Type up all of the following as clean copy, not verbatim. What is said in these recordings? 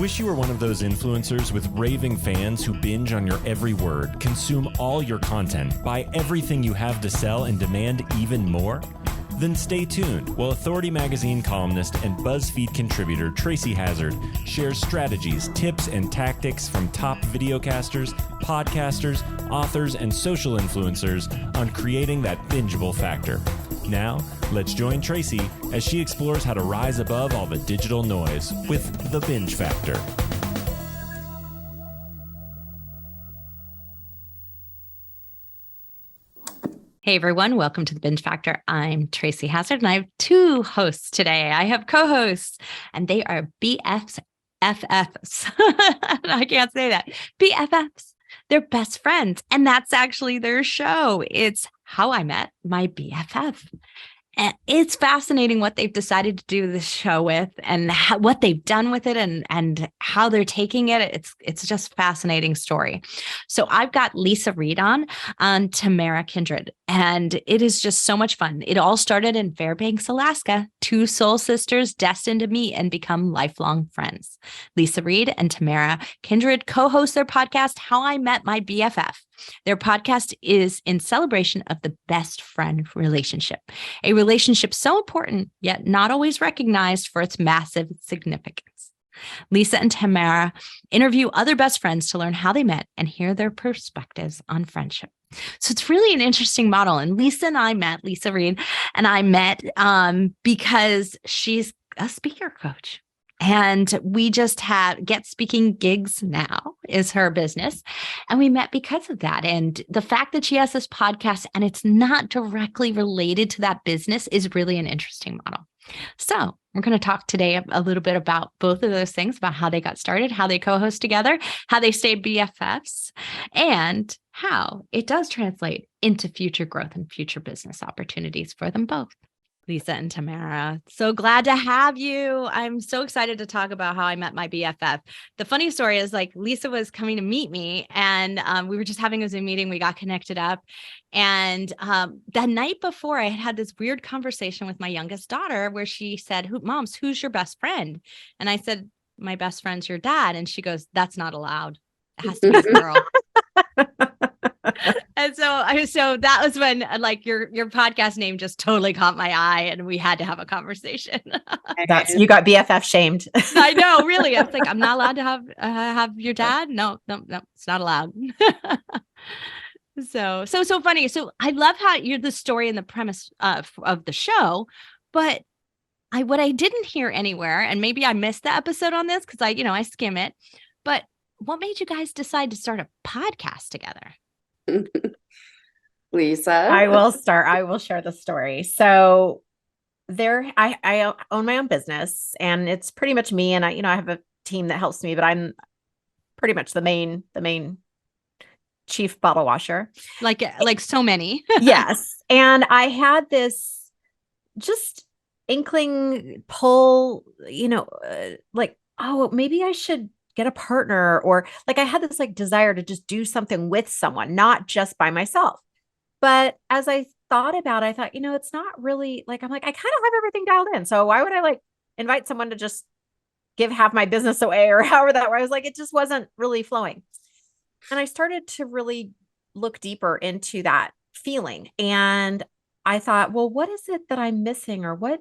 Wish you were one of those influencers with raving fans who binge on your every word, consume all your content, buy everything you have to sell, and demand even more? Then stay tuned while Authority Magazine columnist and BuzzFeed contributor Tracy Hazzard shares strategies, tips, and tactics from top videocasters, podcasters, authors, and social influencers on creating that bingeable factor. Now, let's join Tracy as she explores how to rise above all the digital noise with the binge factor. Hey everyone, welcome to the Binge Factor. I'm Tracy Hazzard and I have two hosts today. I have co-hosts and they are BFFs. I can't say that. BFFs. They're best friends and that's actually their show. It's How I Met My BFF. And it's fascinating what they've decided to do this show with and what they've done with it and how they're taking it. It's just a fascinating story. So I've got Leisa Reid on Tamara Kindred, and it is just so much fun. It all started in Fairbanks, Alaska, two soul sisters destined to meet and become lifelong friends. Leisa Reid and Tamara Kindred co-host their podcast, How I Met My BFF. Their podcast is in celebration of the best friend relationship, a relationship so important, yet not always recognized for its massive significance. Leisa and Tamara interview other best friends to learn how they met and hear their perspectives on friendship. So it's really an interesting model. And Leisa Reid and I met because she's a speaker coach. And we just get speaking gigs now is her business. And we met because of that. And the fact that she has this podcast and it's not directly related to that business is really an interesting model. So we're going to talk today a little bit about both of those things, about how they got started, how they co-host together, how they stay BFFs, and how it does translate into future growth and future business opportunities for them both. Leisa and Tamara, so glad to have you. I'm so excited to talk about how I met my BFF. The funny story is like Leisa was coming to meet me and we were just having a Zoom meeting. We got connected up. And the night before I had this weird conversation with my youngest daughter where she said, Moms, who's your best friend? And I said, my best friend's your dad. And she goes, that's not allowed. It has to be a girl. And so that was when like your podcast name just totally caught my eye and we had to have a conversation. You got BFF shamed. I know, really. I was like, I'm not allowed to have your dad. No, it's not allowed. So funny. So I love how you're the story and the premise of the show, but what I didn't hear anywhere, and maybe I missed the episode on this because I skim it, but what made you guys decide to start a podcast together? Leisa. I will start. I will share the story. So I own my own business and it's pretty much me. And I have a team that helps me, but I'm pretty much the main chief bottle washer. Like so many. Yes. And I had this just inkling pull, like, oh, maybe I should get a partner, or like I had this like desire to just do something with someone, not just by myself. But as I thought about it, I thought, it's not really like, I'm like, I kind of have everything dialed in. So why would I like invite someone to just give half my business away or however that, where I was like, it just wasn't really flowing. And I started to really look deeper into that feeling. And I thought, well, what is it that I'm missing, or what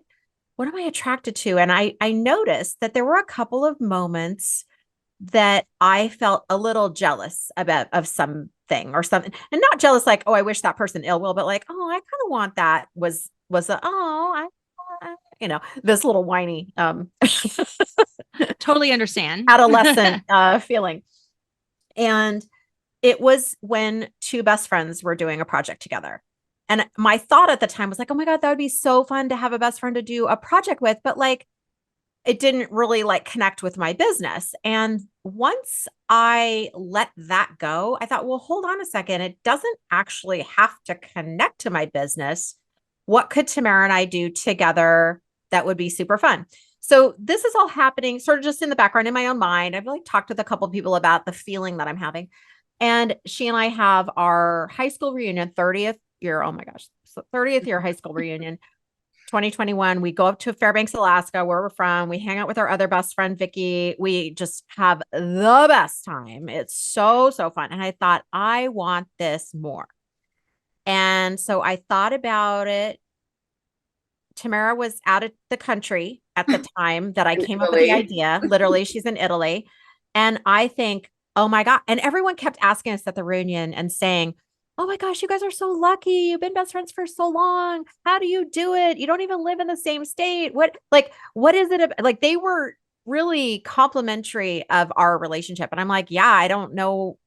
am I attracted to? And I noticed that there were a couple of moments that I felt a little jealous of something or something, and not jealous, like, oh, I wish that person ill will, but like, oh, I kind of want that was this little whiny, totally understand adolescent feeling. And it was when two best friends were doing a project together. And my thought at the time was like, oh my God, that would be so fun to have a best friend to do a project with. But like, it didn't really like connect with my business. And once I let that go, I thought, well, hold on a second. It doesn't actually have to connect to my business. What could Tamara and I do together that would be super fun? So this is all happening sort of just in the background in my own mind. I've like talked with a couple of people about the feeling that I'm having. And she and I have our high school reunion, 30th year. Oh my gosh. So 30th year high school reunion. 2021. We go up to Fairbanks, Alaska, where we're from. We hang out with our other best friend, Vicky. We just have the best time. It's so, so fun. And I thought, I want this more. And so I thought about it. Tamara was out of the country at the time that I came up with the idea. Literally, she's in Italy. And I think, oh my God. And everyone kept asking us at the reunion and saying, oh my gosh, you guys are so lucky. You've been best friends for so long. How do you do it? You don't even live in the same state. What is it? Like they were really complimentary of our relationship. And I'm like, yeah, I don't know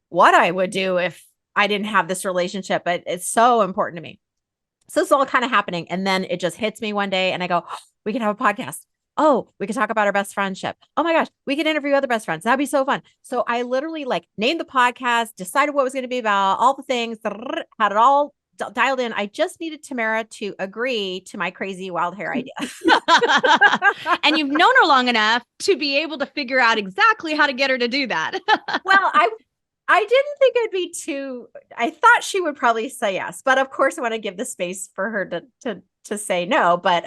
what I would do if I didn't have this relationship, but it's so important to me. So it's all kind of happening. And then it just hits me one day and I go, oh, we can have a podcast. Oh, we could talk about our best friendship. Oh my gosh, we could interview other best friends. That'd be so fun. So I literally named the podcast, decided what it was going to be about, all the things, had it all dialed in. I just needed Tamara to agree to my crazy wild hair idea. And you've known her long enough to be able to figure out exactly how to get her to do that. Well, I didn't think it'd be I thought she would probably say yes, but of course I want to give the space for her to say no. But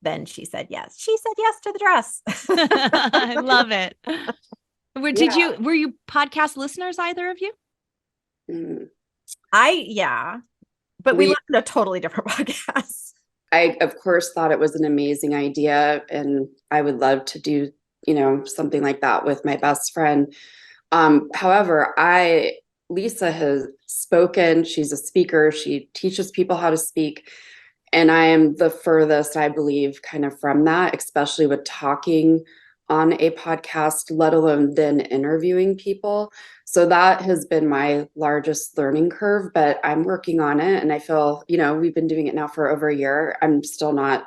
then she said yes. She said yes to the dress. I love it. Were you podcast listeners, either of you? Yeah, but we listened to totally different podcasts. I, of course, thought it was an amazing idea and I would love to do, something like that with my best friend. However, Leisa has spoken, she's a speaker, she teaches people how to speak. And I am the furthest, I believe, kind of from that, especially with talking on a podcast, let alone then interviewing people. So that has been my largest learning curve, but I'm working on it. And I feel, we've been doing it now for over a year. I'm still not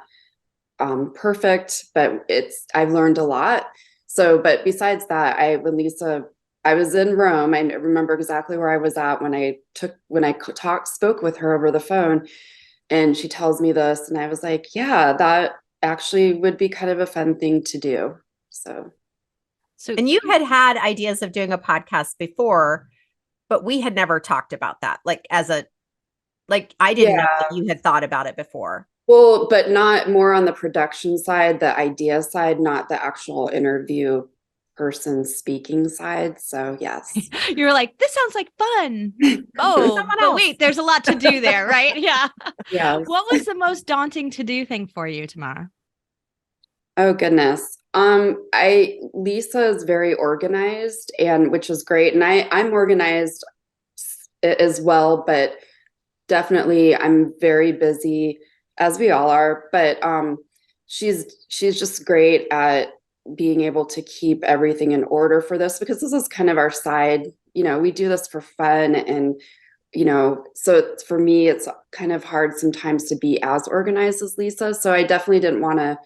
perfect, but I've learned a lot. So, but besides that, I was in Rome. I remember exactly where I was at when I spoke with her over the phone, and she tells me this, and I was like, yeah, that actually would be kind of a fun thing to do. So, and you had ideas of doing a podcast before, but we had never talked about that. I didn't know that you had thought about it before. Well, but not more on the production side, the idea side, not the actual interview person speaking side. So yes. You were like, this sounds like fun. Oh, but wait, there's a lot to do there, right? Yeah. Yeah. What was the most daunting to do thing for you, Tamara? Oh goodness. Leisa is very organized, and which is great. And I'm organized as well, but definitely I'm very busy, as we all are. But she's just great at being able to keep everything in order for this, because this is kind of our side, we do this for fun. And, so for me, it's kind of hard sometimes to be as organized as Leisa. So I definitely didn't want to,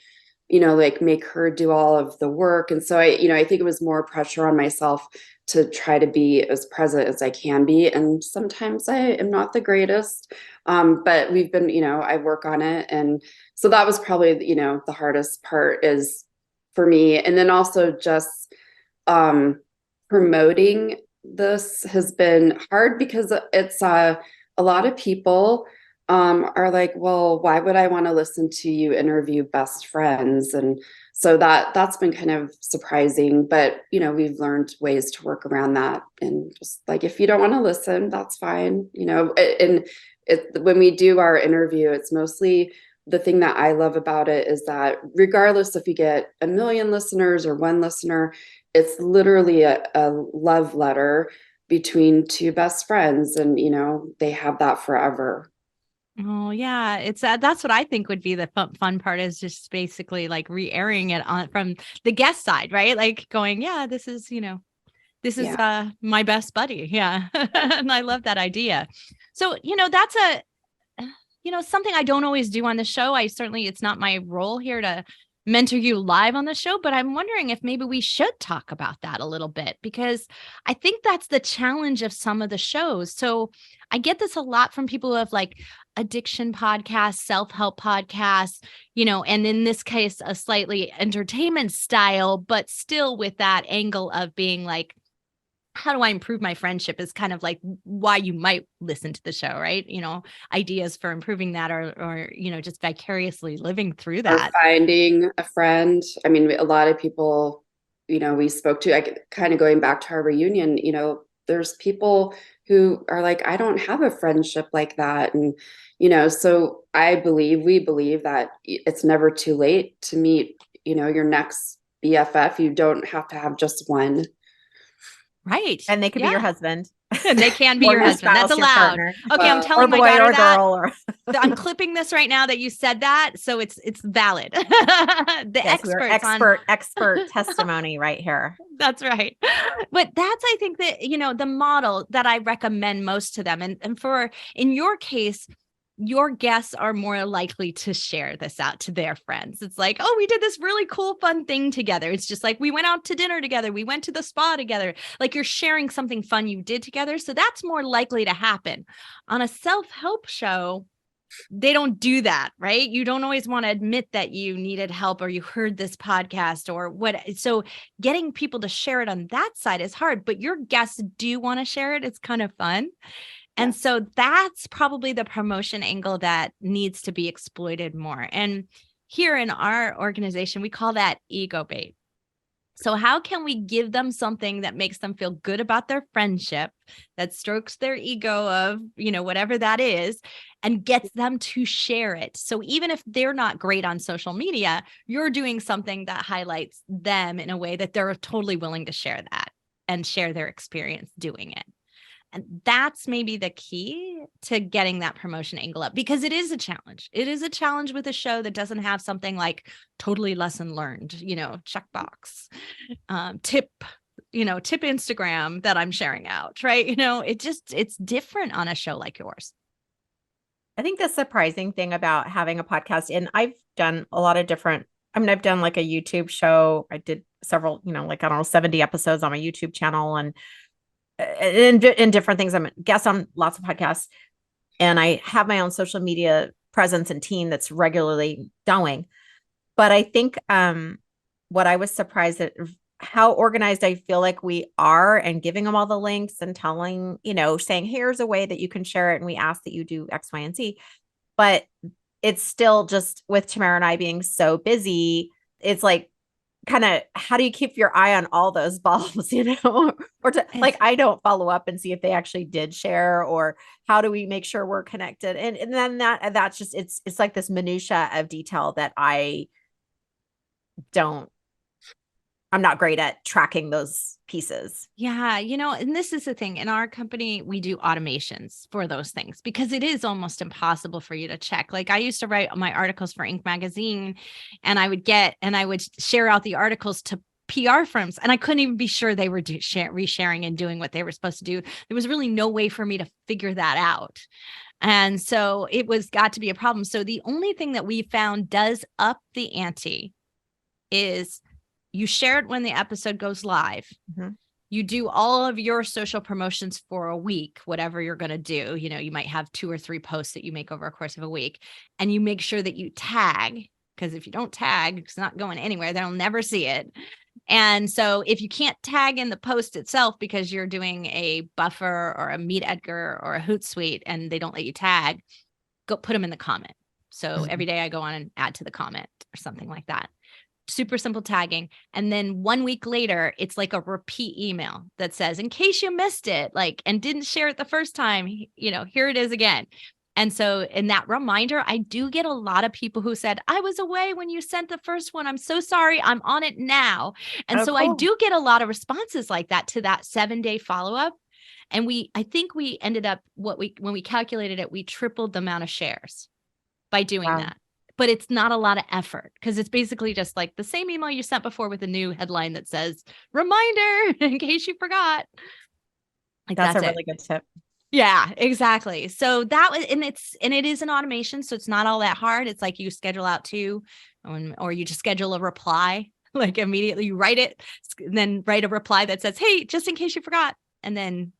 make her do all of the work. And so I think it was more pressure on myself to try to be as present as I can be. And sometimes I am not the greatest, but we've been, I work on it. And so that was probably, the hardest part is for me. And then also just promoting this has been hard, because it's a lot of people are like, well, why would I want to listen to you interview best friends? And so that's been kind of surprising, but we've learned ways to work around that. And just if you don't want to listen, that's fine. And when we do our interview, it's mostly, the thing that I love about it is that regardless if you get 1 million listeners or 1 listener, it's literally a love letter between 2 best friends, and they have that forever. Oh yeah, it's that's what I think would be the fun part, is just basically re-airing it from the guest side, right? Like going, yeah, this is my best buddy, yeah. And I love that idea. So that's something I don't always do on the show. It's not my role here to mentor you live on the show, but I'm wondering if maybe we should talk about that a little bit, because I think that's the challenge of some of the shows. So I get this a lot from people who have addiction podcasts, self-help podcasts, and in this case, a slightly entertainment style, but still with that angle of being how do I improve my friendship is kind of like why you might listen to the show, right? Ideas for improving that or just vicariously living through Or that. finding a friend. I mean, a lot of people, we spoke to, kind of going back to our reunion, there's people who are like, I don't have a friendship like that. And, so we believe that it's never too late to meet, your next BFF. You don't have to have just one. Right. And they could be your husband. And they can be Or your husband. spouse, That's your allowed. partner. Okay, I'm Well, telling or my boy daughter or that. girl or I'm clipping this right now that you said that, so it's valid. The yes, we are expert testimony right here. That's right. But that's, I think that, the model that I recommend most to them. And for, in your case, your guests are more likely to share this out to their friends. It's like, oh, we did this really cool, fun thing together. It's just like, we went out to dinner together. We went to the spa together. Like, you're sharing something fun you did together. So that's more likely to happen. On a self-help show, they don't do that, right? You don't always want to admit that you needed help or you heard this podcast or what. So getting people to share it on that side is hard, but your guests do want to share it. It's kind of fun. And so that's probably the promotion angle that needs to be exploited more. And here in our organization, we call that ego bait. So how can we give them something that makes them feel good about their friendship, that strokes their ego of, whatever that is, and gets them to share it? So even if they're not great on social media, you're doing something that highlights them in a way that they're totally willing to share that and share their experience doing it. And that's maybe the key to getting that promotion angle up, because it is a challenge. It is a challenge with a show that doesn't have something like totally lesson learned, checkbox, tip Instagram that I'm sharing out, right? It's different on a show like yours. I think the surprising thing about having a podcast, and I've done a lot of different, I've done like a YouTube show. I did several, 70 episodes on my YouTube channel and in different things. I'm a guest on lots of podcasts, and I have my own social media presence and team that's regularly going. But I think what I was surprised at how organized I feel like we are, and giving them all the links and telling, saying, here's a way that you can share it. And we ask that you do X, Y, and Z. But it's still just with Tamara and I being so busy, it's like, kind of, how do you keep your eye on all those balls, or to, like, I don't follow up and see if they actually did share, or how do we make sure we're connected? And then that's just, it's like this minutia of detail that I'm not great at tracking those pieces. Yeah. And this is the thing in our company, we do automations for those things because it is almost impossible for you to check. Like, I used to write my articles for Inc. magazine, and I would share out the articles to PR firms, and I couldn't even be sure they were resharing and doing what they were supposed to do. There was really no way for me to figure that out. And so it got to be a problem. So the only thing that we found does up the ante is you share it when the episode goes live. Mm-hmm. You do all of your social promotions for a week, whatever you're going to do. You might have 2 or 3 posts that you make over a course of a week, and you make sure that you tag, because if you don't tag, it's not going anywhere. They'll never see it. And so if you can't tag in the post itself because you're doing a buffer or a Meet Edgar or a Hootsuite and they don't let you tag, go put them in the comment. So every day I go on and add to the comment or something like that. Super simple tagging. And then 1 week later, it's like a repeat email that says, in case you missed it, and didn't share it the first time, here it is again. And so in that reminder, I do get a lot of people who said, I was away when you sent the first one. I'm so sorry. I'm on it now. And cool. I do get a lot of responses like that to that 7-day follow-up. And I think we ended up when we calculated it, we tripled the amount of shares by doing that. But it's not a lot of effort, because it's basically just like the same email you sent before with a new headline that says, reminder, in case you forgot. That's a really good tip. Yeah, exactly. So that was, and it is an automation. So it's not all that hard. It's like you schedule out 2, or you just schedule a reply, like immediately you write it, and then write a reply that says, hey, just in case you forgot. And then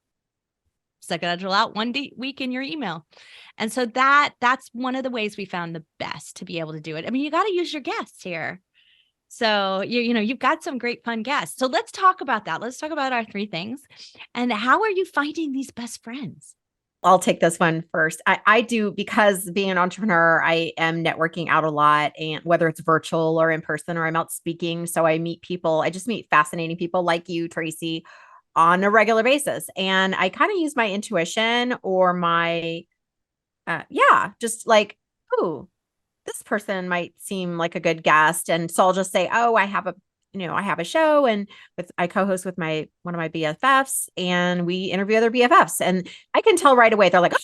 schedule out 1 week in your email. And so that's one of the ways we found the best to be able to do it. I mean, you got to use your guests here. So you've got some great fun guests. So let's talk about that. Let's talk about our 3 things. And how are you finding these best friends? I'll take this one first. I do, because being an entrepreneur, I am networking out a lot, and whether it's virtual or in person, or I'm out speaking. So I meet people. I just meet fascinating people like you, Tracy, on a regular basis. And I kind of use my intuition or my, just like, oh, this person might seem like a good guest. And so I'll just say, oh, I have a show, and I co-host with one of my BFFs, and we interview other BFFs, and I can tell right away. They're like,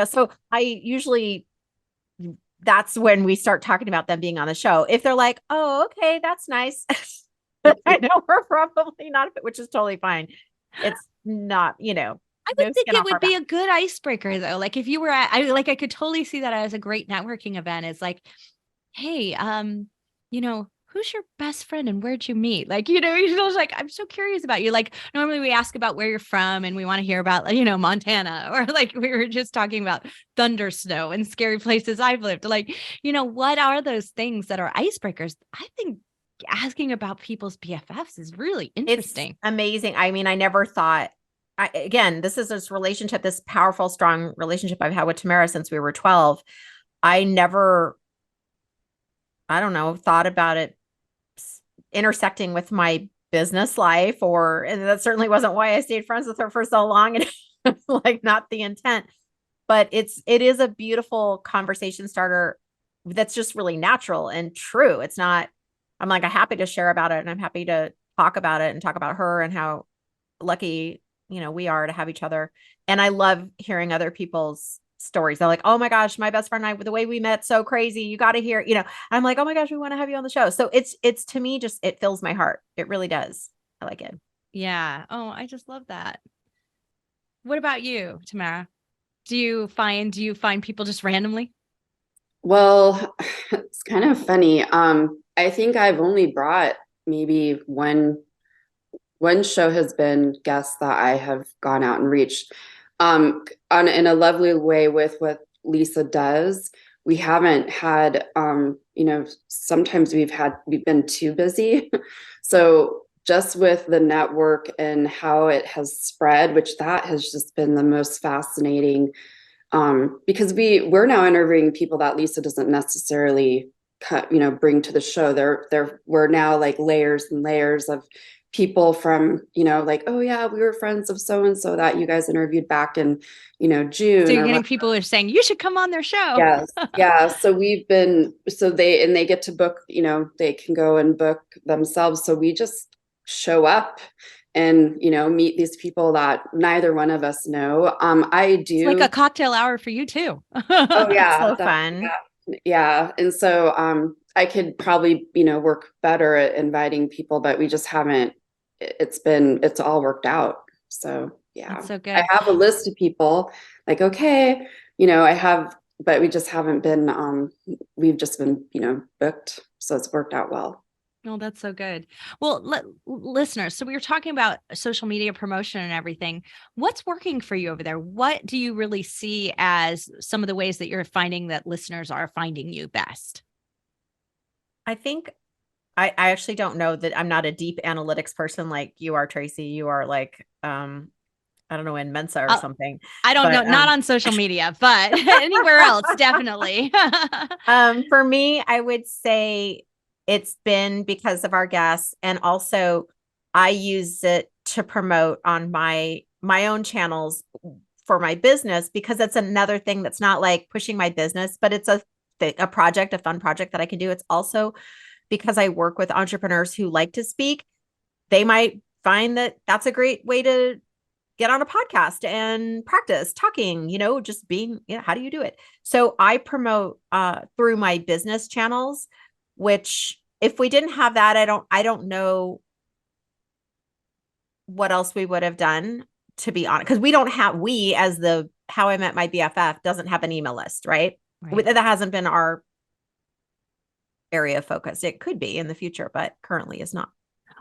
so I usually, that's when we start talking about them being on the show. If they're like, oh, okay, that's nice. I know we're probably not a fit, which is totally fine. It's not, I would think it would be a good icebreaker, though. Like if you were I could totally see that as a great networking event. It's like, hey, who's your best friend and where'd you meet? Like, you're just like, I'm so curious about you. Like normally we ask about where you're from and we want to hear about, Montana, or like we were just talking about thunder snow and scary places I've lived. Like, what are those things that are icebreakers? I think asking about people's BFFs is really interesting. It's amazing. I mean, I never thought, again, this is this relationship, this powerful, strong relationship I've had with Tamara since we were 12. I never, I don't know, thought about it intersecting with my business life, and that certainly wasn't why I stayed friends with her for so long. And like, not the intent, but it is a beautiful conversation starter that's just really natural and true. It's not, I'm like, I'm happy to share about it, and I'm happy to talk about it and talk about her and how lucky, we are to have each other. And I love hearing other people's stories. They're like, oh my gosh, my best friend and I, the way we met, so crazy. You got to hear, I'm like, oh my gosh, we want to have you on the show. So it's to me, just, it fills my heart. It really does. I like it. Yeah. Oh, I just love that. What about you, Tamara? Do you find people just randomly? Well, it's kind of funny. I think I've only brought maybe one show has been guests that I have gone out and reached. In a lovely way with what Leisa does. We haven't had, sometimes we've been too busy. So just with the network and how it has spread, which that has just been the most fascinating, because we're now interviewing people that Leisa doesn't necessarily bring to the show. We're now like layers and layers of people from, like, oh yeah, we were friends of so-and-so that you guys interviewed back in, June. So you're getting people who are saying you should come on their show. Yes. Yeah. So they get to book, they can go and book themselves. So we just show up and, meet these people that neither one of us know. I do. It's like a cocktail hour for you too. Oh yeah. So fun. Yeah. And so, I could probably, work better at inviting people, but we just haven't, it's all worked out. So yeah. That's so good. I have a list of people like, okay, but we just haven't been, we've just been, booked. So it's worked out well. Oh, that's so good. Well, listeners, so we were talking about social media promotion and everything. What's working for you over there? What do you really see as some of the ways that you're finding that listeners are finding you best? I think I actually don't know that. I'm not a deep analytics person like you are, Tracy. You are like, I don't know, in Mensa or something. I don't know, not on social media, but anywhere else, definitely. For me, I would say it's been because of our guests, and also I use it to promote on my own channels for my business, because that's another thing that's not like pushing my business, but it's a project, a fun project that I can do. It's also because I work with entrepreneurs who like to speak. They might find that that's a great way to get on a podcast and practice talking, just being, how do you do it? So I promote through my business channels, which if we didn't have that, I don't know what else we would have done, to be honest, because we as the How I Met My BFF doesn't have an email list, right? That hasn't been our area of focus. It could be in the future, but currently is not.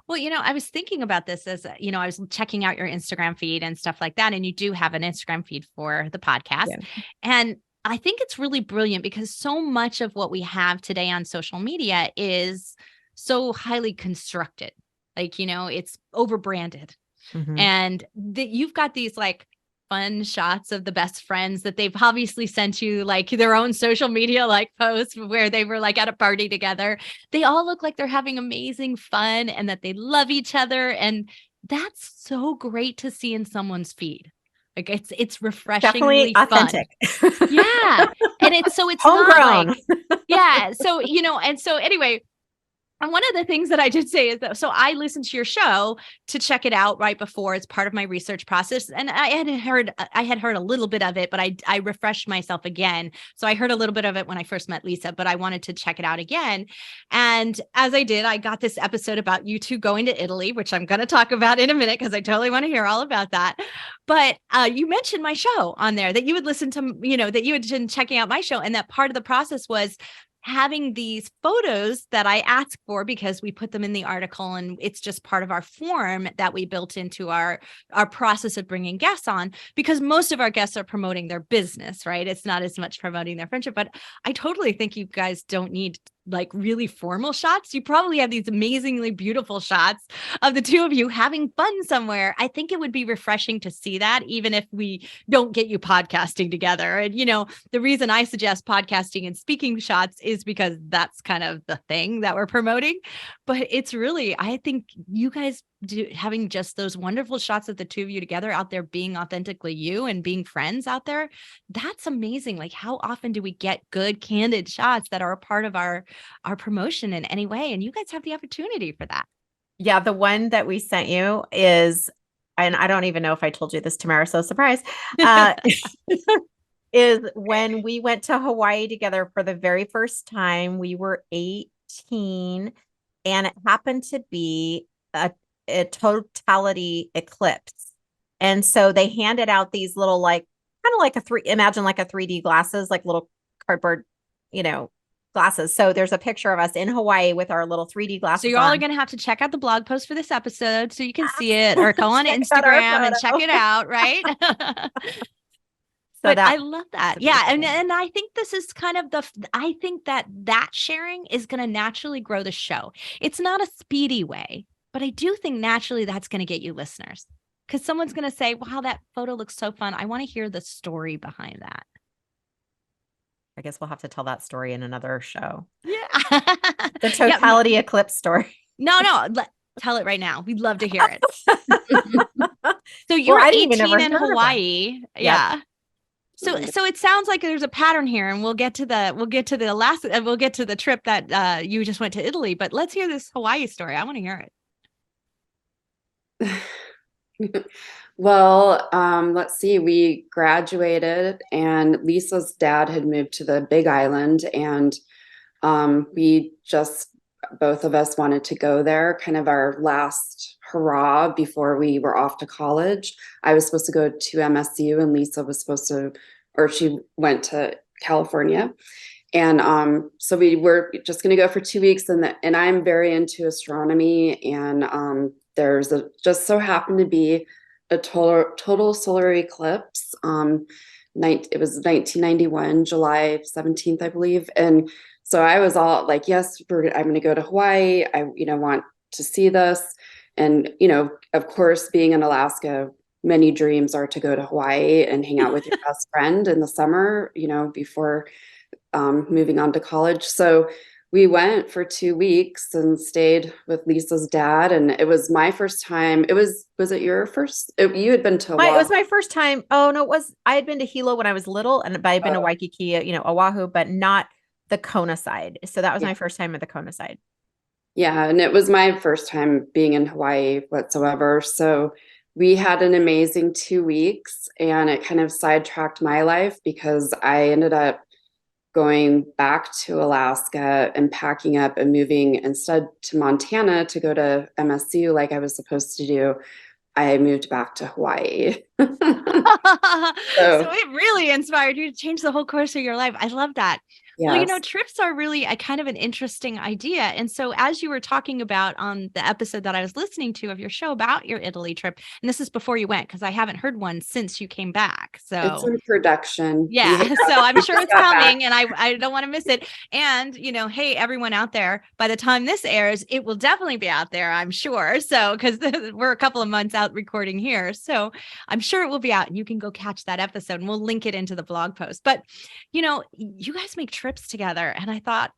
Well, I was thinking about this as, I was checking out your Instagram feed and stuff like that. And you do have an Instagram feed for the podcast. Yeah. And I think it's really brilliant because so much of what we have today on social media is so highly constructed. Like, it's over branded. Mhm. And you've got these like fun shots of the best friends that they've obviously sent you like their own social media like posts where they were like at a party together. They all look like they're having amazing fun and that they love each other. And that's so great to see in someone's feed. Like it's refreshingly Definitely authentic. fun. Yeah. And it's not Homegrown. like, yeah. So, and so anyway, and one of the things that I did say is that, so I listened to your show to check it out right before as part of my research process. And I had heard a little bit of it, but I refreshed myself again. So I heard a little bit of it when I first met Leisa, but I wanted to check it out again. And as I did, I got this episode about you two going to Italy, which I'm going to talk about in a minute because I totally want to hear all about that. But you mentioned my show on there, that you would listen to, that you had been checking out my show. And that part of the process was having these photos that I asked for because we put them in the article, and it's just part of our form that we built into our process of bringing guests on, because most of our guests are promoting their business, right? It's not as much promoting their friendship, but I totally think you guys don't need like really formal shots. You probably have these amazingly beautiful shots of the two of you having fun somewhere. I think it would be refreshing to see that, even if we don't get you podcasting together. And, the reason I suggest podcasting and speaking shots is because that's kind of the thing that we're promoting. But it's really, I think you guys having just those wonderful shots of the two of you together out there being authentically you and being friends out there, that's amazing. Like, how often do we get good, candid shots that are a part of our promotion in any way? And you guys have the opportunity for that. Yeah, the one that we sent you is, and I don't even know if I told you this, Tamara, so surprise, is when we went to Hawaii together for the very first time. We were 18, and it happened to be a totality eclipse. And so they handed out these little, like, kind of like imagine like a 3D glasses, like little cardboard, glasses. So there's a picture of us in Hawaii with our little 3D glasses. So you all are going to have to check out the blog post for this episode so you can see it, or go on Instagram and check it out, right? But I love that. Yeah. And I think this is kind of I think that sharing is going to naturally grow the show. It's not a speedy way, but I do think naturally that's going to get you listeners, because someone's going to say, wow, that photo looks so fun. I want to hear the story behind that. I guess we'll have to tell that story in another show. Yeah. The totality eclipse story. No, tell it right now. We'd love to hear it. So you were 18 in Hawaii. Yeah. So it sounds like there's a pattern here, and we'll get to the last, we'll get to the trip that you just went to Italy, but let's hear this Hawaii story. I want to hear it. Well, let's see. We graduated, and Lisa's dad had moved to the Big Island, and we just, both of us wanted to go there, kind of our last hurrah before we were off to college. I was supposed to go to MSU, and Leisa was she went to California. And so we were just going to go for 2 weeks, and I'm very into astronomy, and there's just so happened to be a total solar eclipse. It was 1991, July 17th, I believe. And so I was all like, yes, I'm going to go to Hawaii. I, want to see this. And, of course, being in Alaska, many dreams are to go to Hawaii and hang out with your best friend in the summer, before moving on to college. So we went for 2 weeks and stayed with Lisa's dad. And it was my first time. Was it your first? You had been to Oahu. It was my first time. Oh, no, I had been to Hilo when I was little, but I'd been to Waikiki, Oahu, but not the Kona side. So that was my first time at the Kona side. Yeah. And it was my first time being in Hawaii whatsoever. So we had an amazing 2 weeks, and it kind of sidetracked my life because I ended up going back to Alaska and packing up and moving instead to Montana to go to MSU like I was supposed to do. I moved back to Hawaii. So it really inspired you to change the whole course of your life. I love that. Well, Yes. trips are really a kind of an interesting idea. And so as you were talking about on the episode that I was listening to of your show about your Italy trip, and this is before you went, because I haven't heard one since you came back. It's So in production. yeah, so I'm sure it's got back. coming and I don't want to miss it. And, hey, everyone out there, by the time this airs, it will definitely be out there, I'm sure. So, because we're a couple of months out recording here. So I'm sure it will be out and you can go catch that episode and we'll link it into the blog post. But, you guys make trips together. And I thought,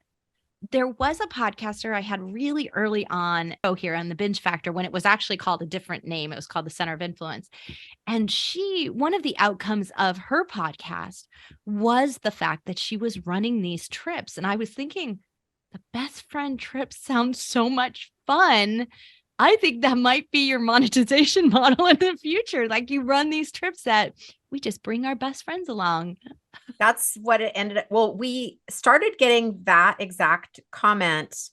there was a podcaster I had really early on here on the Binge Factor when it was actually called a different name. It was called the Center of Influence. And one of the outcomes of her podcast was the fact that she was running these trips. And I was thinking, the best friend trip sounds so much fun. I think that might be your monetization model in the future. Like you run these trips that we just bring our best friends along. That's what it ended up. Well, we started getting that exact comment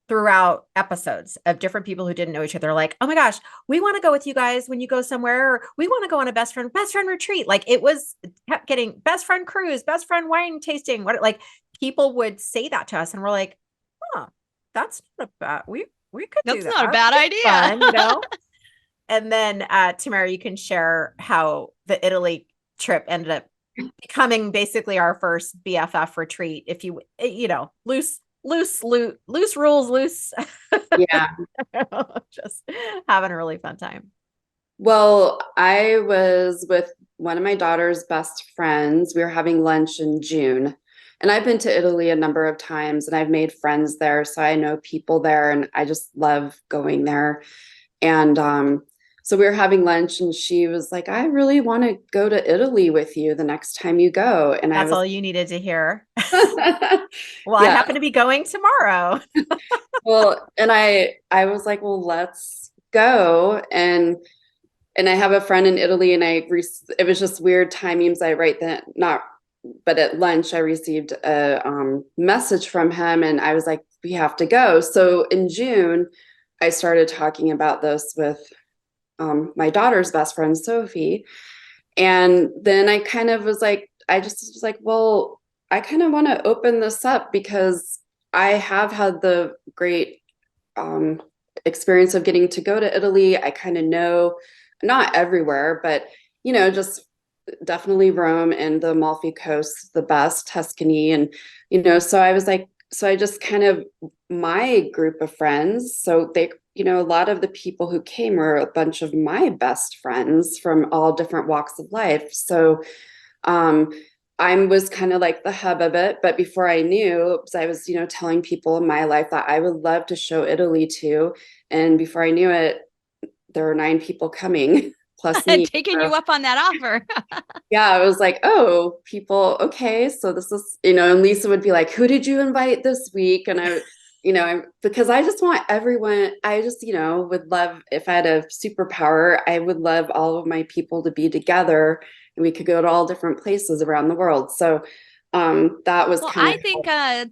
throughout episodes of different people who didn't know each other. Like, oh my gosh, we want to go with you guys when you go somewhere, or we want to go on a best friend retreat. Like it kept getting best friend cruise, best friend wine tasting. Like people would say that to us and we're like, huh, that's not a bad, we could do that. That's not a bad idea. Fun, And then Tamara, you can share how the Italy trip ended up becoming basically our first BFF retreat. If loose rules, loose. Yeah. Just having a really fun time. Well, I was with one of my daughter's best friends. We were having lunch in June. And I've been to Italy a number of times and I've made friends there. So I know people there and I just love going there. And so we were having lunch and she was like, I really want to go to Italy with you the next time you go. And that's all you needed to hear. Well, yeah. I happen to be going tomorrow. Well, and I was like, well, let's go. And I have a friend in Italy and it was just weird timings. But at lunch I received a message from him and I was like, we have to go. So in June, I started talking about this with my daughter's best friend, Sophie. And then I kind of was like, well, I kind of want to open this up because I have had the great experience of getting to go to Italy. I kind of know, not everywhere, but, just definitely Rome and the Amalfi Coast, the best, Tuscany. And, so I was like, so I just kind of, my group of friends, so they, a lot of the people who came were a bunch of my best friends from all different walks of life. So I was kind of like the hub of it. But before I knew, I was, telling people in my life that I would love to show Italy to. And before I knew it, there were 9 people coming plus me. Taking you up on that offer. Yeah, I was like, oh, people, okay. So this is, and Leisa would be like, who did you invite this week? And I because I just want everyone, I just, would love, if I had a superpower, I would love all of my people to be together and we could go to all different places around the world. So that was I think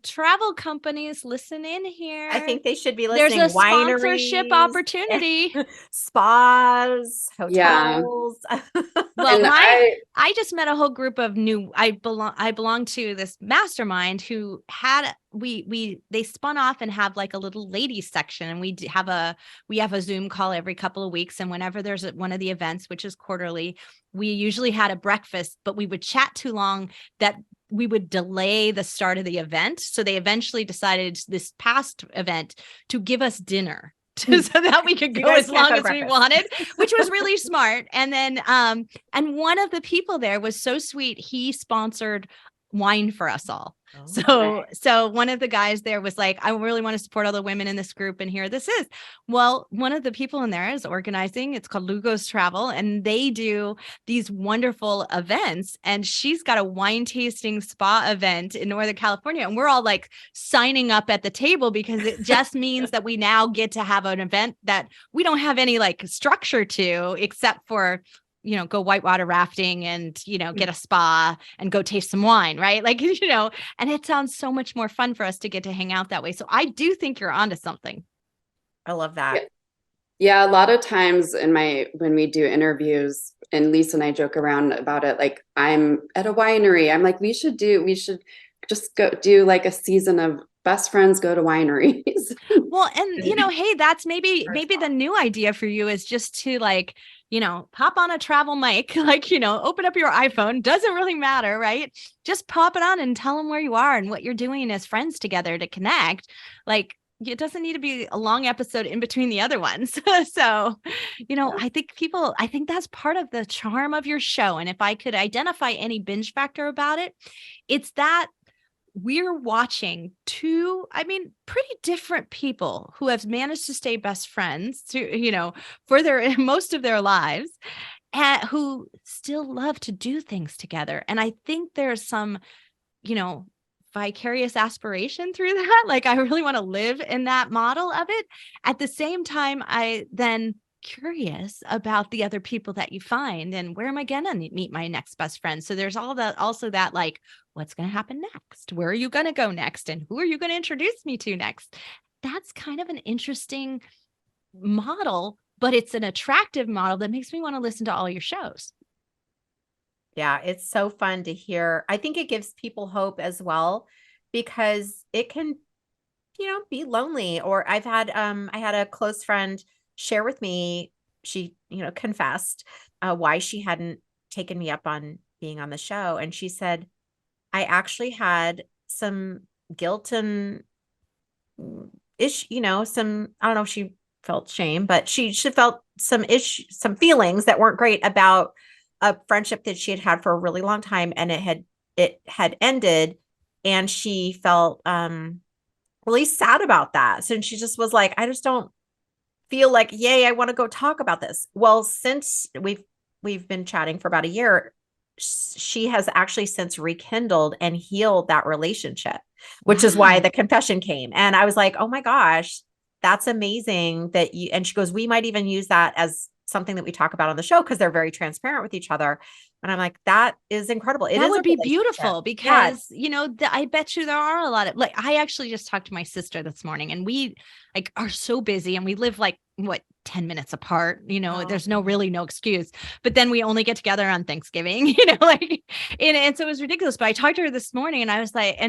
travel companies listen in here. I think they should be listening. There's a sponsorship opportunity. Spas, hotels. Yeah. Well, I just met a whole group of I belong to this mastermind who had they spun off and have like a little ladies section, and we have a Zoom call every couple of weeks, and whenever there's one of the events, which is quarterly, we usually had a breakfast, but we would chat too long that we would delay the start of the event. So they eventually decided this past event to give us dinner so that we could go as long as we wanted, which was really smart. And then, and one of the people there was so sweet. He sponsored wine for us all. So one of the guys there was like, I really want to support all the women in this group. And here this is. Well, one of the people in there is organizing. It's called Lugo's Travel. And they do these wonderful events. And she's got a wine tasting spa event in Northern California. And we're all like signing up at the table because it just means that we now get to have an event that we don't have any like structure to, except for go whitewater rafting and, get a spa and go taste some wine, right? Like, and it sounds so much more fun for us to get to hang out that way. So I do think you're onto something. I love that. Yeah. A lot of times when we do interviews, and Leisa and I joke around about it, like I'm at a winery, I'm like, we should just go do like a season of best friends go to wineries. Well, and hey, that's maybe the new idea for you is just to like, pop on a travel mic, like, open up your iPhone, doesn't really matter, right? Just pop it on and tell them where you are and what you're doing as friends together to connect. Like, it doesn't need to be a long episode in between the other ones. So, I think that's part of the charm of your show. And if I could identify any binge factor about it, it's that we're watching two, pretty different people who have managed to stay best friends for their most of their lives, and who still love to do things together. And I think there's some, vicarious aspiration through that. Like, I really want to live in that model of it. At the same time, I then curious about the other people that you find and where am I going to meet my next best friend. So there's all that, also that like, what's going to happen next? Where are you going to go next? And who are you going to introduce me to next? That's kind of an interesting model, but it's an attractive model that makes me want to listen to all your shows. Yeah, it's so fun to hear. I think it gives people hope as well, because it can, be lonely. Or I had a close friend share with me, she, confessed why she hadn't taken me up on being on the show. And she said, I actually had some guilt and some, I don't know if she felt shame, but she felt some feelings that weren't great about a friendship that she had had for a really long time. And it had ended, and she felt really sad about that. So she just was like, I just don't feel like, yay, I want to go talk about this. Well, since we've been chatting for about a year, she has actually since rekindled and healed that relationship, which is why the confession came. And I was like, oh my gosh, that's amazing that you, and she goes, we might even use that as something that we talk about on the show, because they're very transparent with each other. And I'm like, that is incredible. That would be beautiful, because, I bet you there are a lot of, like, I actually just talked to my sister this morning, and we like are so busy, and we live like 10 minutes apart, there's no excuse, but then we only get together on Thanksgiving, and so it was ridiculous. But I talked to her this morning, and I was like,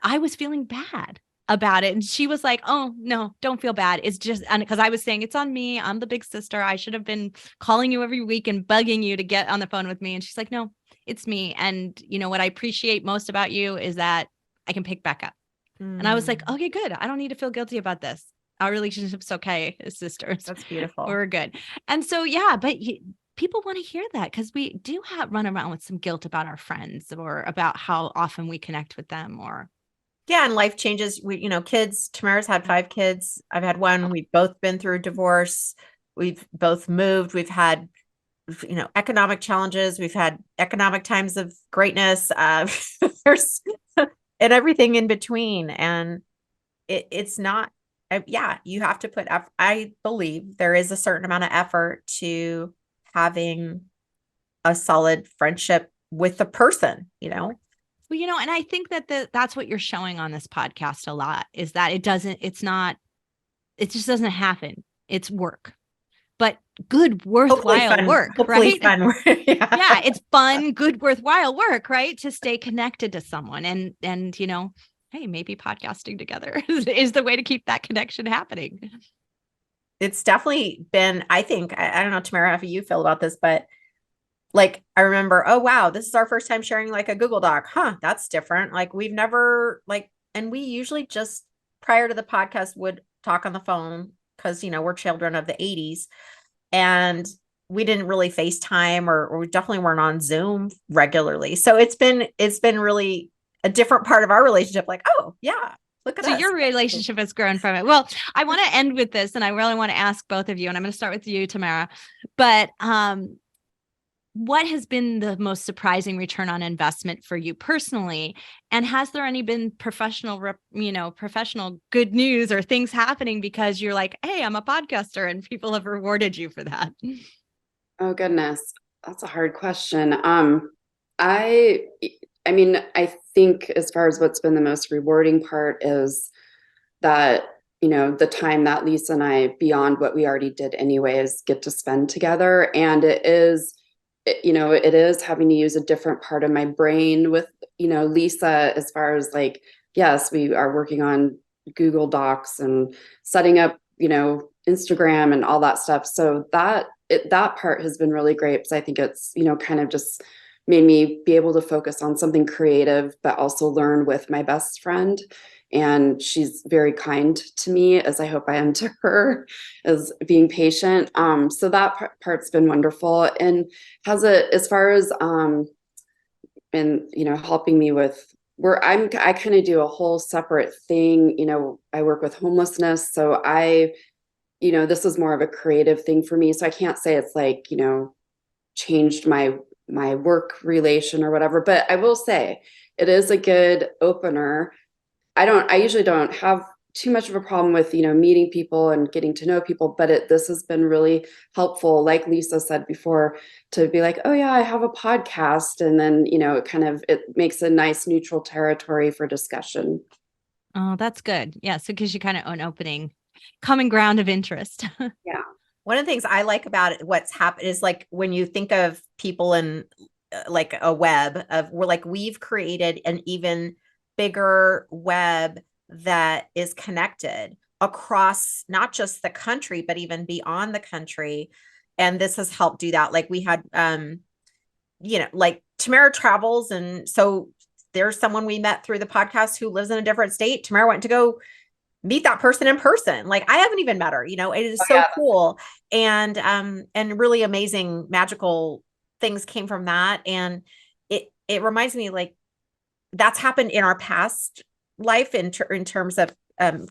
I was feeling bad about it. And she was like, oh no, don't feel bad. It's just, because I was saying it's on me. I'm the big sister. I should have been calling you every week and bugging you to get on the phone with me. And she's like, no, it's me. And what I appreciate most about you is that I can pick back up. And I was like, okay, good. I don't need to feel guilty about this. Our relationship's okay as sisters. That's beautiful. We're good. And so, yeah, but people want to hear that, because we do run around with some guilt about our friends, or about how often we connect with them, or yeah. And life changes. We, kids, Tamara's had 5 kids. I've had 1. We've both been through divorce. We've both moved. We've had, economic challenges. We've had economic times of greatness. There's and everything in between. And it's not, you have to put effort. I believe there is a certain amount of effort to having a solid friendship with the person, Well, and I think that that's what you're showing on this podcast a lot, is that it just doesn't happen. It's work, but good, worthwhile work, hopefully right? Fun work. Yeah, it's fun, good, worthwhile work, right? To stay connected to someone, and hey, maybe podcasting together is the way to keep that connection happening. It's definitely been, I think, I don't know, Tamara, how you feel about this, but like, I remember, oh, wow, this is our first time sharing like a Google Doc. That's different. Like, we've never and we usually just prior to the podcast would talk on the phone, because, we're children of the 80s, and we didn't really FaceTime, or we definitely weren't on Zoom regularly. So it's been really a different part of our relationship. Like, oh yeah, look at us. So your relationship has grown from it. Well, I want to end with this, and I really want to ask both of you, and I'm going to start with you, Tamara, but, what has been the most surprising return on investment for you personally? And has there any been professional good news or things happening because you're like, hey, I'm a podcaster, and people have rewarded you for that? Oh goodness, that's a hard question. I think as far as what's been the most rewarding part is that, the time that Leisa and I, beyond what we already did anyways, get to spend together. And it is it is having to use a different part of my brain with, Leisa, as far as like, yes, we are working on Google Docs and setting up, Instagram and all that stuff. So that part has been really great, because I think it's, kind of just made me be able to focus on something creative, but also learn with my best friend. And she's very kind to me, as I hope I am to her, as being patient. So that part's been wonderful. And as far as, and, helping me with where I kind of do a whole separate thing. I work with homelessness. So this is more of a creative thing for me. So I can't say it's like, changed my work relation or whatever, but I will say it is a good opener. I usually don't have too much of a problem with, meeting people and getting to know people, but this has been really helpful, like Leisa said before, to be like, oh yeah, I have a podcast. And then, it makes a nice neutral territory for discussion. Oh, that's good. Yeah. So gives you kind of an opening, common ground of interest. Yeah. One of the things I like about it, what's happened is like when you think of people in like a web of, we've created an even bigger web that is connected across not just the country, but even beyond the country. And this has helped do that. Like we had, like Tamara travels. And so there's someone we met through the podcast who lives in a different state. Tamara went to go meet that person in person. Like I haven't even met her, it is so cool. And really amazing, magical things came from that. And it reminds me, like, that's happened in our past life in terms of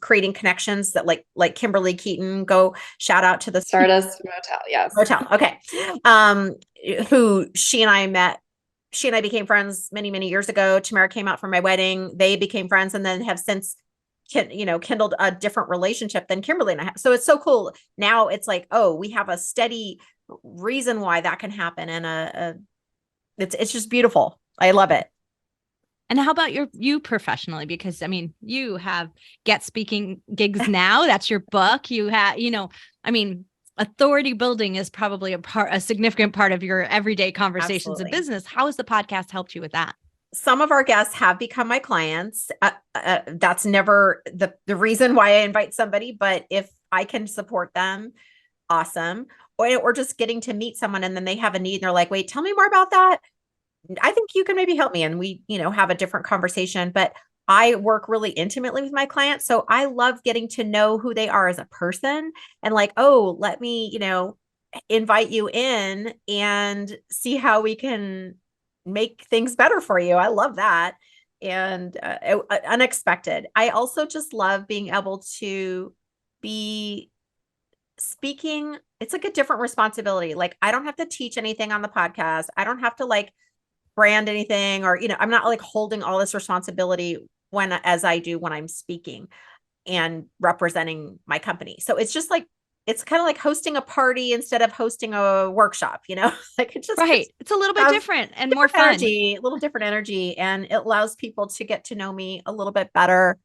creating connections that like Kimberly Keaton, go shout out to the Stardust Motel. Yes. Motel. Okay. Who she and I became friends many, many years ago. Tamara came out for my wedding. They became friends and then have since kindled a different relationship than Kimberly and I have. So it's so cool. Now it's like, oh, we have a steady reason why that can happen. And it's just beautiful. I love it. And how about you professionally? Because I mean, you have Get Speaking gigs now. That's your book. You have, authority building is probably a significant part of your everyday conversations in business. How has the podcast helped you with that? Some of our guests have become my clients. That's never the reason why I invite somebody, but if I can support them, awesome. Or just getting to meet someone and then they have a need and they're like, wait, tell me more about that. I think you can maybe help me. And we, have a different conversation, but I work really intimately with my clients. So I love getting to know who they are as a person and like, oh, let me, invite you in and see how we can make things better for you. I love that. And unexpected. I also just love being able to be speaking. It's like a different responsibility. Like I don't have to teach anything on the podcast. I don't have to like brand anything or, I'm not like holding all this responsibility as I do when I'm speaking and representing my company. So it's just like, it's kind of like hosting a party instead of hosting a workshop, like it's just right. It's a little bit different and more fun. Energy, a little different energy. And it allows people to get to know me a little bit better,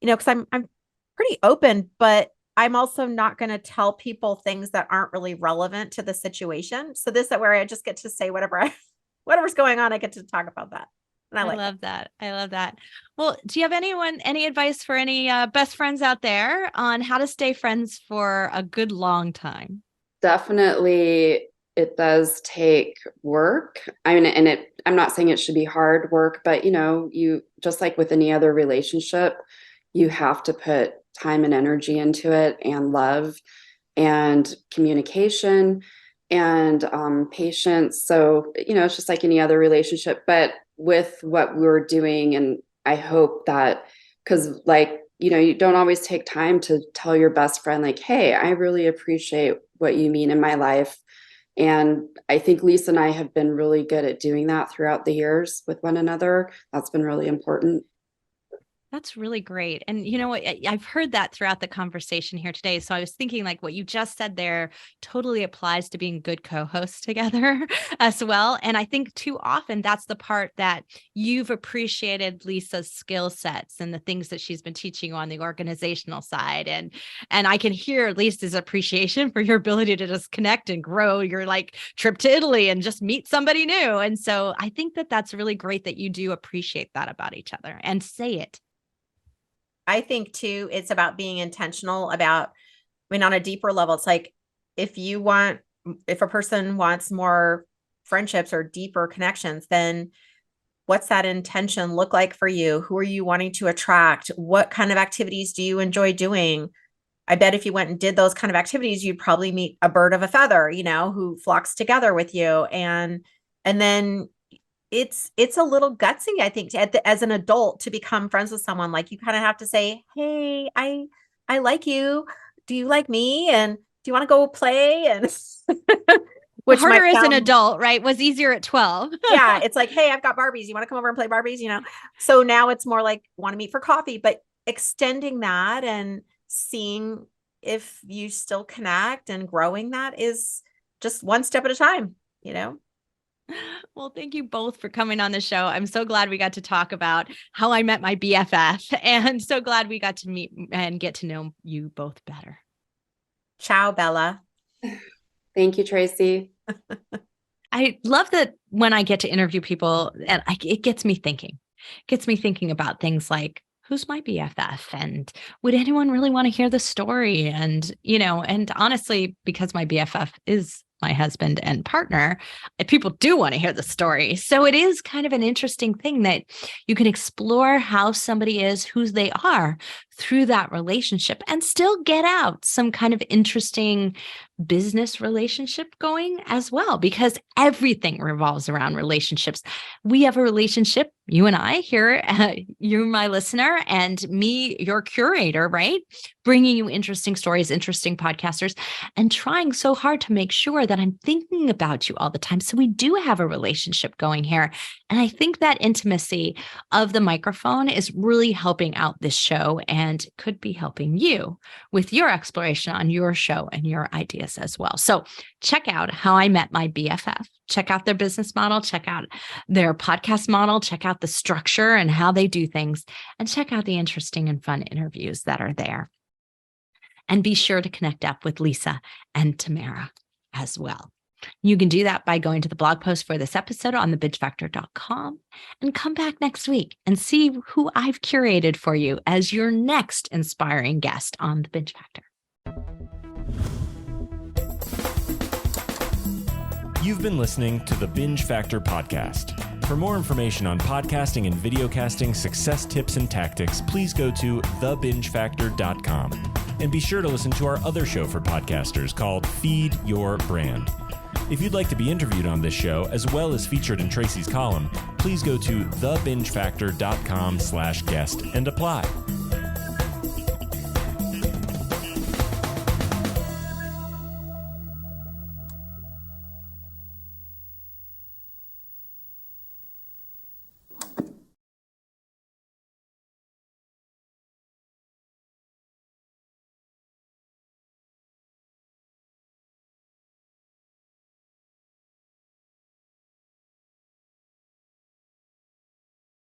because I'm pretty open, but I'm also not going to tell people things that aren't really relevant to the situation. So that where I just get to say whatever's going on, I get to talk about that. And I love that. I love that. Well, do you have any advice for any best friends out there on how to stay friends for a good long time? Definitely, it does take work. I mean, and I'm not saying it should be hard work, but you just like with any other relationship, you have to put time and energy into it, and love and communication and patience. So, it's just like any other relationship, but with what we're doing. And I hope that, because like, you don't always take time to tell your best friend, like, hey, I really appreciate what you mean in my life. And I think Leisa and I have been really good at doing that throughout the years with one another. That's been really important. That's really great. And you know what? I've heard that throughout the conversation here today. So I was thinking like what you just said there totally applies to being good co-hosts together as well. And I think too often that's the part that you've appreciated Leisa's skill sets and the things that she's been teaching you on the organizational side. And I can hear at least his appreciation for your ability to just connect and grow your like trip to Italy and just meet somebody new. And so I think that that's really great that you do appreciate that about each other and say it. I think too, it's about being intentional about, I mean, on a deeper level, it's like, if a person wants more friendships or deeper connections, then what's that intention look like for you? Who are you wanting to attract? What kind of activities do you enjoy doing? I bet if you went and did those kind of activities, you'd probably meet a bird of a feather, who flocks together with you. And then it's a little gutsy, I think, as an adult to become friends with someone. Like, you kind of have to say, hey, I like you. Do you like me? And do you want to go play? And which harder as an adult, right? Was easier at 12. Yeah. It's like, hey, I've got Barbies. You want to come over and play Barbies? So now it's more like, want to meet for coffee, but extending that and seeing if you still connect, and growing that is just one step at a time, Well, thank you both for coming on the show. I'm so glad we got to talk about how I met my BFF, and so glad we got to meet and get to know you both better. Ciao, Bella. Thank you, Tracy. I love that when I get to interview people, and it gets me thinking about things like, who's my BFF? And would anyone really want to hear the story? And, and honestly, because my BFF is my husband and partner, people do want to hear the story. So it is kind of an interesting thing that you can explore how somebody is, who they are through that relationship, and still get out some kind of interesting business relationship going as well, because everything revolves around relationships. We have a relationship, you and I here, you, my listener, and me, your curator, right? Bringing you interesting stories, interesting podcasters, and trying so hard to make sure that I'm thinking about you all the time. So we do have a relationship going here. And I think that intimacy of the microphone is really helping out this show, and could be helping you with your exploration on your show and your ideas as well. So check out How I Met My BFF. Check out their business model, check out their podcast model, check out the structure and how they do things, and check out the interesting and fun interviews that are there. And be sure to connect up with Leisa and Tamara as well. You can do that by going to the blog post for this episode on thebingefactor.com, and come back next week and see who I've curated for you as your next inspiring guest on The Binge Factor. You've been listening to the Binge Factor podcast. For more information on podcasting and videocasting success tips and tactics, please go to thebingefactor.com. And be sure to listen to our other show for podcasters called Feed Your Brand. If you'd like to be interviewed on this show, as well as featured in Tracy's column, please go to thebingefactor.com/guest and apply.